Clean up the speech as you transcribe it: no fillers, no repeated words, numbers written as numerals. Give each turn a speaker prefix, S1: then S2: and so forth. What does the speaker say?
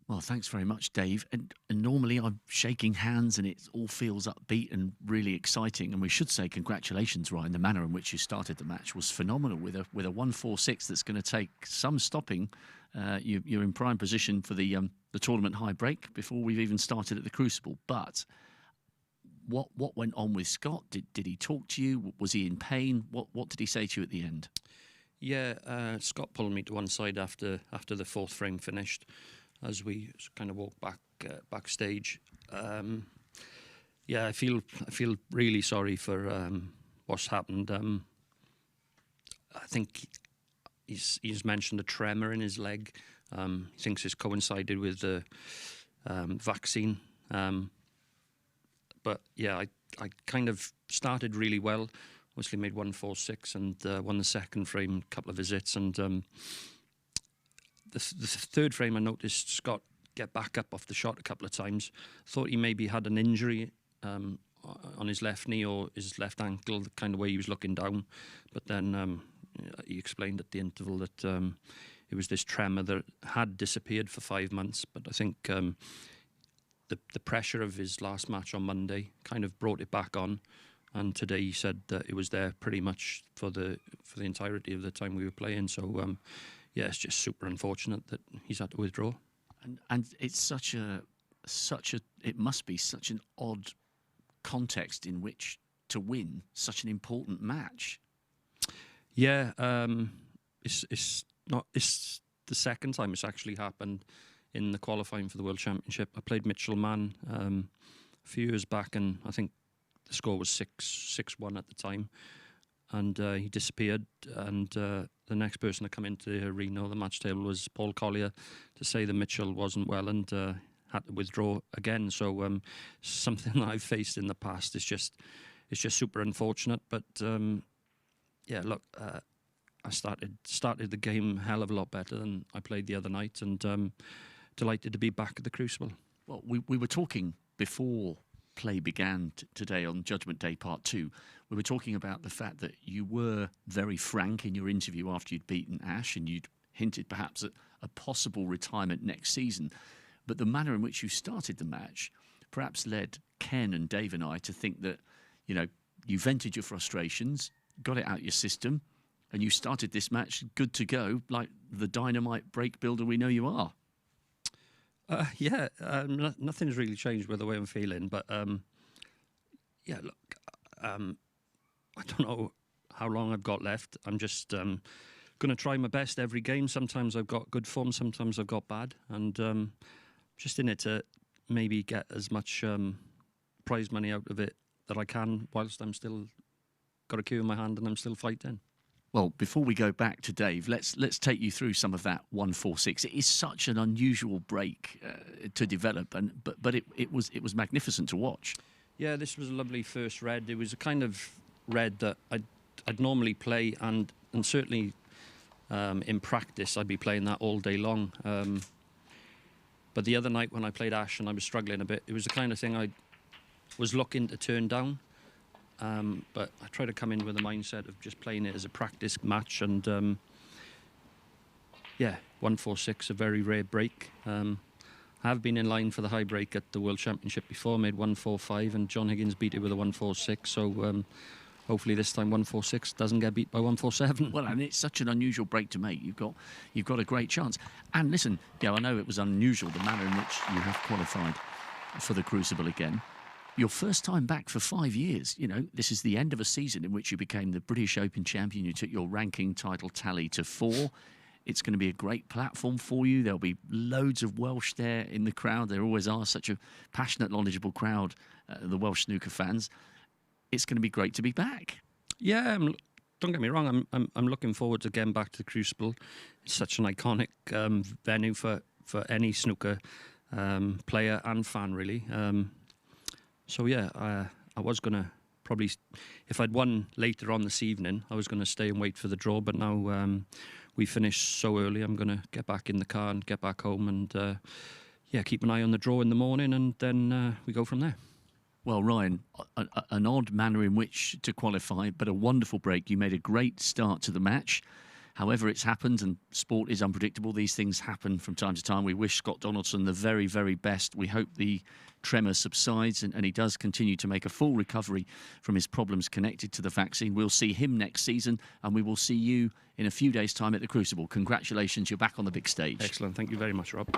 S1: Well, thanks very much, Dave. And normally I'm shaking hands and it all feels upbeat and really exciting. And we should say congratulations, Ryan. The manner in which you started the match was phenomenal with a 1-4-6 that's going to take some stopping. You're in prime position for the tournament high break before we've even started at the Crucible. But what went on with Scott? Did he talk to you? Was he in pain? What did he say to you at the end?
S2: Yeah, Scott pulled me to one side after the fourth frame finished, as we kind of walked backstage. Yeah, I feel really sorry for what's happened. I think he's mentioned a tremor in his leg. He thinks it's coincided with the vaccine. But yeah, I kind of started really well. Obviously made 1-4-6 and won the second frame, a couple of visits, and the third frame I noticed Scott get back up off the shot a couple of times. Thought he maybe had an injury on his left knee or his left ankle, the kind of way he was looking down. But then he explained at the interval that it was this tremor that had disappeared for 5 months. But I think the pressure of his last match on Monday kind of brought it back on. And today he said that it was there pretty much for the entirety of the time we were playing. So yeah, it's just super unfortunate that he's had to withdraw.
S1: And it's it must be such an odd context in which to win such an important match.
S2: Yeah, it's the second time it's actually happened in the qualifying for the World Championship. I played Mitchell Mann a few years back, and I think the score was 6-1 at the time, and he disappeared. And the next person to come into the arena or the match table was Paul Collier to say that Mitchell wasn't well and had to withdraw again. So something that I've faced in the past is just super unfortunate. But yeah, look, I started the game a hell of a lot better than I played the other night, and delighted to be back at the Crucible.
S1: Well, we were talking before play began today on Judgment Day Part 2. We were talking about the fact that you were very frank in your interview after you'd beaten Ash, and you'd hinted perhaps at a possible retirement next season. But the manner in which you started the match perhaps led Ken and Dave and I to think that, you vented your frustrations, got it out your system, and you started this match good to go, like the dynamite break builder we know you are.
S2: Yeah, nothing's really changed with the way I'm feeling, but yeah, look, I don't know how long I've got left. I'm just going to try my best every game. Sometimes I've got good form, sometimes I've got bad, and just in it to maybe get as much prize money out of it that I can whilst I'm still got a cue in my hand and I'm still fighting.
S1: Well, before we go back to Dave, let's take you through some of that 1-4-6. It is such an unusual break to develop, but it was magnificent to watch.
S2: Yeah, this was a lovely first red. It was a kind of red that I'd normally play, and certainly in practice I'd be playing that all day long. But the other night when I played Ash and I was struggling a bit, it was the kind of thing I was looking to turn down. But I try to come in with a mindset of just playing it as a practice match, and yeah, 1-4-6, a very rare break. I have been in line for the high break at the World Championship before, made 1-4-5, and John Higgins beat it with a 1-4-6, so hopefully this time 1-4-6 doesn't get beat by 1-4-7.
S1: Well, and it's such an unusual break to make. You've got a great chance. And listen, I know it was unusual, the manner in which you have qualified for the Crucible again. Your first time back for 5 years. This is the end of a season in which you became the British Open champion. You took your ranking title tally to 4. It's going to be a great platform for you. There'll be loads of Welsh there in the crowd. There always are, such a passionate, knowledgeable crowd, the Welsh snooker fans. It's going to be great to be back.
S2: Yeah, don't get me wrong. I'm looking forward to getting back to the Crucible. It's such an iconic venue for any snooker player and fan, really. So yeah, I was going to probably, if I'd won later on this evening, I was going to stay and wait for the draw. But now we finished so early, I'm going to get back in the car and get back home and yeah, keep an eye on the draw in the morning, and then we go from there.
S1: Well, Ryan, an odd manner in which to qualify, but a wonderful break. You made a great start to the match. however it's happened, and sport is unpredictable, these things happen from time to time. We wish Scott Donaldson the very, very best. We hope the tremor subsides and he does continue to make a full recovery from his problems connected to the vaccine. We'll see him next season, and we will see you in a few days' time at the Crucible. Congratulations, you're back on the big stage.
S2: Excellent. Thank you very much, Rob.